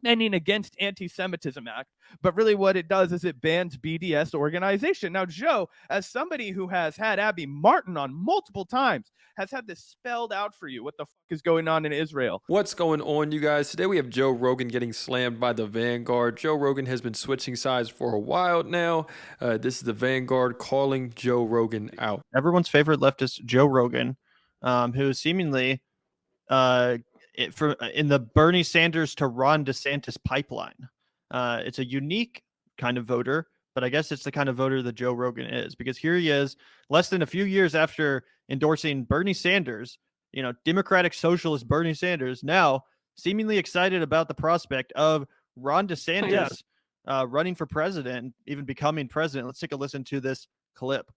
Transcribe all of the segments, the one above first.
Campaigning Against Anti-Semitism Act, but really what it does is it bans BDS organization. Now, Joe, as somebody who has had Abby Martin on multiple times, has had this spelled out for you. What the fuck is going on in Israel? What's going on, you guys? Today we have Joe Rogan getting slammed by the Vanguard. Joe Rogan has been switching sides for a while now. This is the Vanguard calling Joe Rogan out. Everyone's favorite leftist, Joe Rogan, who seemingly in the Bernie Sanders to Ron DeSantis pipeline. It's a unique kind of voter, but I guess it's the kind of voter that Joe Rogan is, because here he is less than a few years after endorsing Bernie Sanders, Democratic Socialist Bernie Sanders, now seemingly excited about the prospect of Ron DeSantis running for president, even becoming president. Let's take a listen to this clip.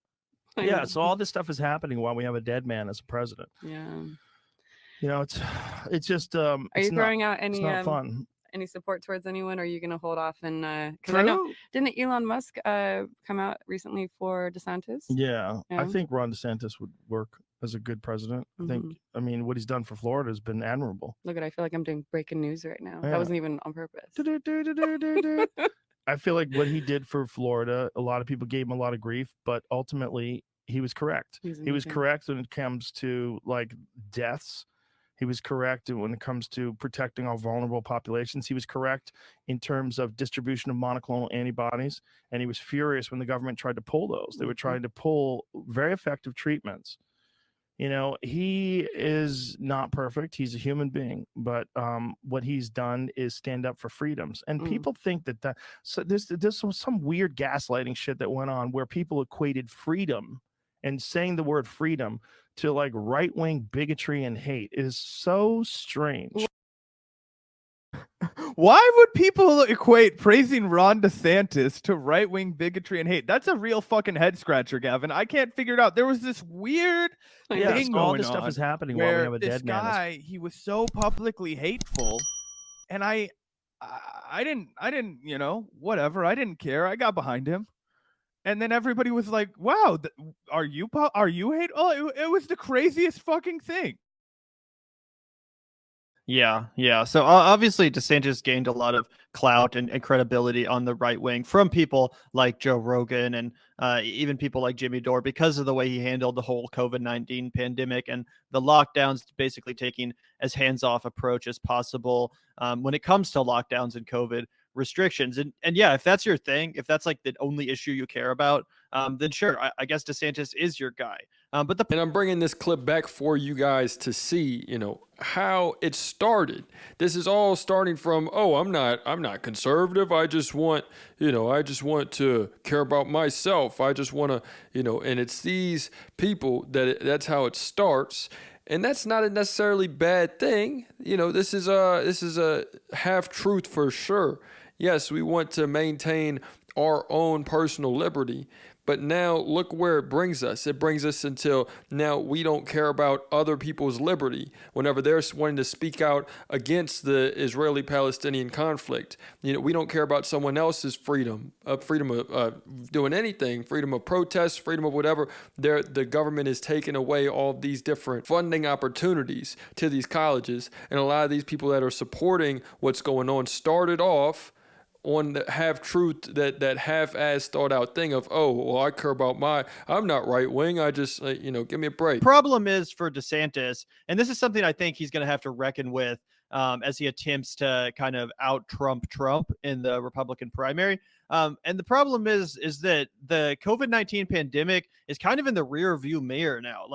Yeah, so all this stuff is happening while we have a dead man as a president. Yeah. It's just Are you throwing out it's any not fun. any support towards anyone, or are you going to hold off? And because I know, didn't Elon Musk come out recently for DeSantis? Yeah, I think Ron DeSantis would work as a good president. I mean, what he's done for Florida has been admirable. Look at, I feel like I'm doing breaking news right now. That wasn't even on purpose. I feel like what he did for Florida, a lot of people gave him a lot of grief, but ultimately he was correct. He was correct when it comes to like deaths. He was correct when it comes to protecting our vulnerable populations. He was correct in terms of distribution of monoclonal antibodies. And he was furious when the government tried to pull those. They were trying to pull very effective treatments. He is not perfect. He's a human being. But what he's done is stand up for freedoms. And people think so there's some weird gaslighting shit that went on where people equated freedom and saying the word freedom to like right-wing bigotry and hate. Is so strange. Why would people equate praising Ron DeSantis to right-wing bigotry and hate? That's a real fucking head scratcher, Gavin. I can't figure it out. There was this weird thing all going this stuff on is happening while we have a dead man. This guy, he was so publicly hateful, and I didn't, whatever. I didn't care. I got behind him. And then everybody was like, wow, are you hate? Oh, it was the craziest fucking thing. Yeah. So obviously DeSantis gained a lot of clout and credibility on the right wing from people like Joe Rogan and even people like Jimmy Dore because of the way he handled the whole COVID-19 pandemic and the lockdowns, basically taking as hands-off approach as possible when it comes to lockdowns and COVID restrictions. And yeah, if that's your thing, if that's like the only issue you care about, then sure, I guess DeSantis is your guy. And I'm bringing this clip back for you guys to see, how it started. This is all starting from, I'm not conservative. I just want to care about myself. I just want to, and it's these people that's how it starts. And that's not a necessarily bad thing. This is a half truth for sure. Yes, we want to maintain our own personal liberty, but now look where it brings us. It brings us until now we don't care about other people's liberty whenever they're wanting to speak out against the Israeli-Palestinian conflict. We don't care about someone else's freedom of doing anything, freedom of protest, freedom of whatever. The government is taking away all of these different funding opportunities to these colleges, and a lot of these people that are supporting what's going on started off on the half-truth, that half-ass thought-out thing of, I care about I'm not right-wing, I just, give me a break. Problem is for DeSantis, and this is something I think he's going to have to reckon with as he attempts to kind of out-Trump Trump in the Republican primary. And the problem is that the COVID-19 pandemic is kind of in the rear view mirror now.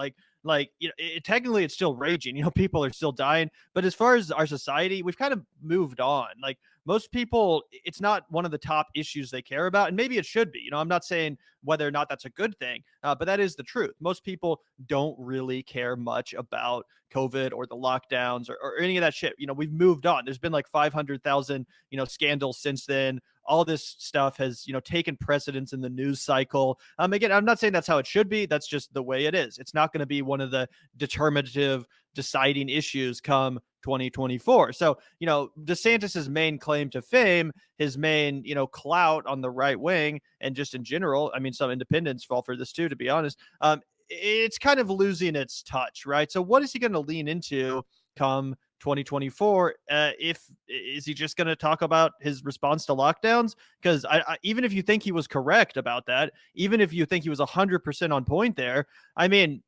Technically it's still raging, people are still dying, but as far as our society, we've kind of moved on. Like most people, it's not one of the top issues they care about, and maybe it should be. I'm not saying whether or not that's a good thing, but that is the truth. Most people don't really care much about COVID or the lockdowns or any of that shit. We've moved on. There's been like 500,000, scandals since then. All this stuff has, taken precedence in the news cycle. Again, I'm not saying that's how it should be. That's just the way it is. It's not going to be one of the determinative deciding issues come 2024. So, DeSantis's main claim to fame, his main, clout on the right wing, and just in general, I mean, some independents fall for this too, to be honest. It's kind of losing its touch, right? So what is he going to lean into come 2024. Is he just going to talk about his response to lockdowns? Because I even if you think he was correct about that, even if you think he was 100% on point there, I mean,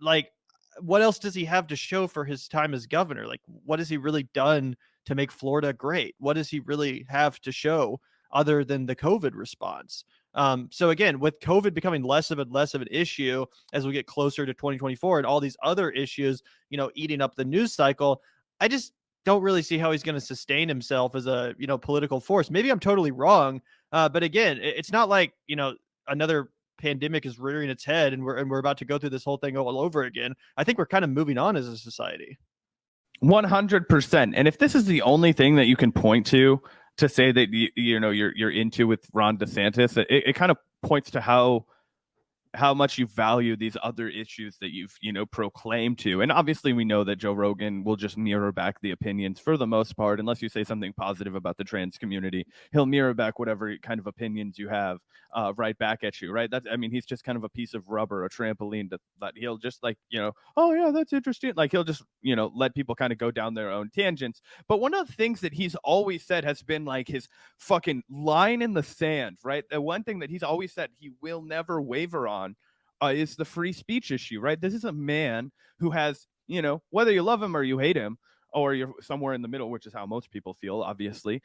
like, what else does he have to show for his time as governor? Like, what has he really done to make Florida great? What does he really have to show other than the COVID response? So again, with COVID becoming less of an issue as we get closer to 2024 and all these other issues, eating up the news cycle, I just don't really see how he's going to sustain himself as a, political force. Maybe I'm totally wrong. But again, it's not like, another pandemic is rearing its head and we're about to go through this whole thing all over again. I think we're kind of moving on as a society. 100%. And if this is the only thing that you can point to say that you're into with Ron DeSantis, it kind of points to how much you value these other issues that you've proclaimed to. And obviously we know that Joe Rogan will just mirror back the opinions for the most part, unless you say something positive about the trans community. He'll mirror back whatever kind of opinions you have right back at you, right? He's just kind of a piece of rubber, a trampoline that he'll just oh yeah, that's interesting. Like he'll just let people kind of go down their own tangents. But one of the things that he's always said has been like his fucking line in the sand, right? The one thing that he's always said he will never waver on is the free speech issue, right? This is a man who has, whether you love him or you hate him, or you're somewhere in the middle, which is how most people feel, obviously.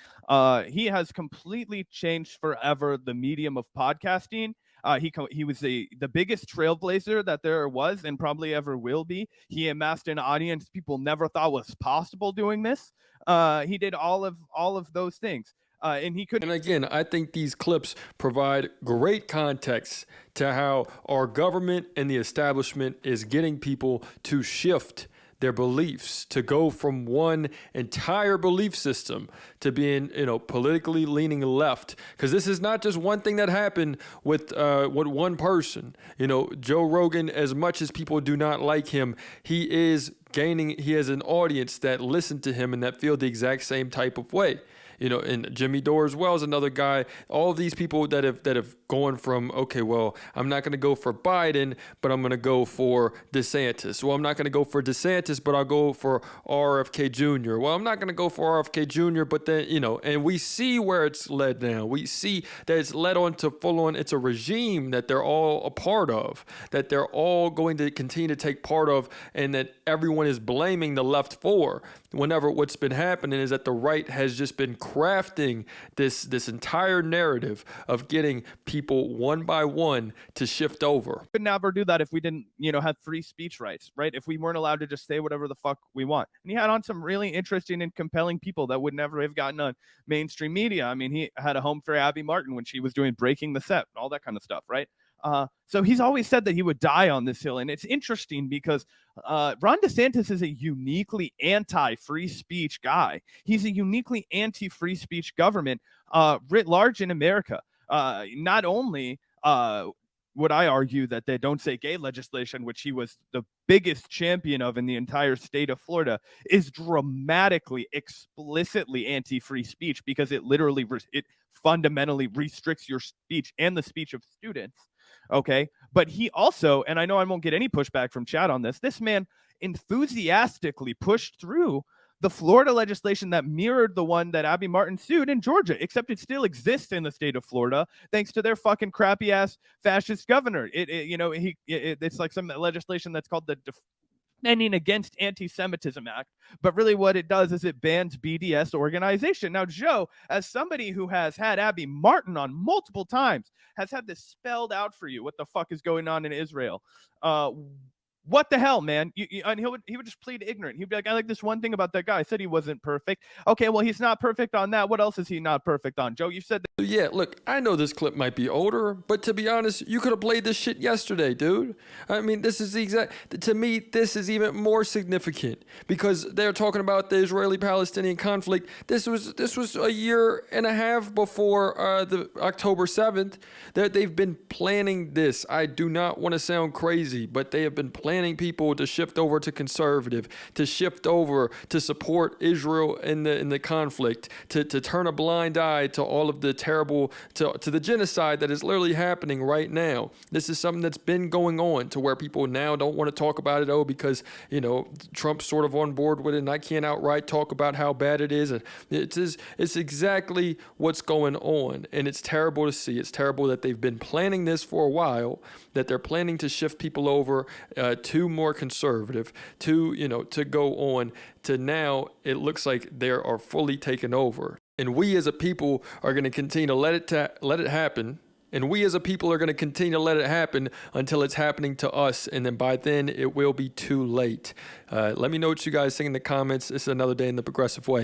He has completely changed forever the medium of podcasting. He was the biggest trailblazer that there was and probably ever will be. He amassed an audience people never thought was possible doing this. He did all of those things. And he could. And again, I think these clips provide great context to how our government and the establishment is getting people to shift their beliefs, to go from one entire belief system to being, politically leaning left. Because this is not just one thing that happened with one person. Joe Rogan, as much as people do not like him, he has an audience that listen to him and that feel the exact same type of way. And Jimmy Dore as well is another guy. All of these people that have gone from, okay, well, I'm not going to go for Biden, but I'm going to go for DeSantis. Well, I'm not going to go for DeSantis, but I'll go for RFK Jr. Well, I'm not going to go for RFK Jr., but then, and we see where it's led now. We see that it's led on to full on, it's a regime that they're all a part of, that they're all going to continue to take part of, and that everyone is blaming the left for. Whenever what's been happening is that the right has just been crafting this entire narrative of getting people one by one to shift over. We could never do that if we didn't, have free speech rights, right? If we weren't allowed to just say whatever the fuck we want. And he had on some really interesting and compelling people that would never have gotten on mainstream media. He had a home for Abby Martin when she was doing Breaking the Set and all that kind of stuff, right? So he's always said that he would die on this hill. And it's interesting because Ron DeSantis is a uniquely anti-free speech guy. He's a uniquely anti-free speech government writ large in America. Not only would I argue that they don't say gay legislation, which he was the biggest champion of in the entire state of Florida, is dramatically, explicitly anti-free speech because it literally, it fundamentally restricts your speech and the speech of students. Okay. But he also, and I know I won't get any pushback from Chad on this man enthusiastically pushed through the Florida legislation that mirrored the one that Abby Martin sued in Georgia, except it still exists in the state of Florida thanks to their fucking crappy ass fascist governor. It's like some legislation that's called the Defending Against Anti-Semitism Act, but really what it does is it bans BDS organization. Now, Joe, as somebody who has had Abby Martin on multiple times, has had this spelled out for you, what the fuck is going on in Israel. What the hell, man? And he would just plead ignorant. He'd be like, I like this one thing about that guy. I said he wasn't perfect. Okay, well, he's not perfect on that. What else is he not perfect on? Joe, you said that. Yeah, look, I know this clip might be older, but to be honest, you could have played this shit yesterday, dude. This is the exact, to me, this is even more significant because they're talking about the Israeli-Palestinian conflict. This was a year and a half before the October 7th that they've been planning this. I do not want to sound crazy, but they have been planning planning people to shift over to conservative, to shift over to support Israel in the conflict, to turn a blind eye to all of the terrible, to the genocide that is literally happening right now. This is something that's been going on to where people now don't want to talk about it, because, Trump's sort of on board with it, and I can't outright talk about how bad it is. And it's exactly what's going on, and it's terrible to see. It's terrible that they've been planning this for a while, that they're planning to shift people over to more conservative, to go on to now it looks like they are fully taken over. And we as a people are going to continue to let it happen. And we as a people are going to continue to let it happen until it's happening to us. And then by then it will be too late. Let me know what you guys think in the comments. This is another day in the progressive way.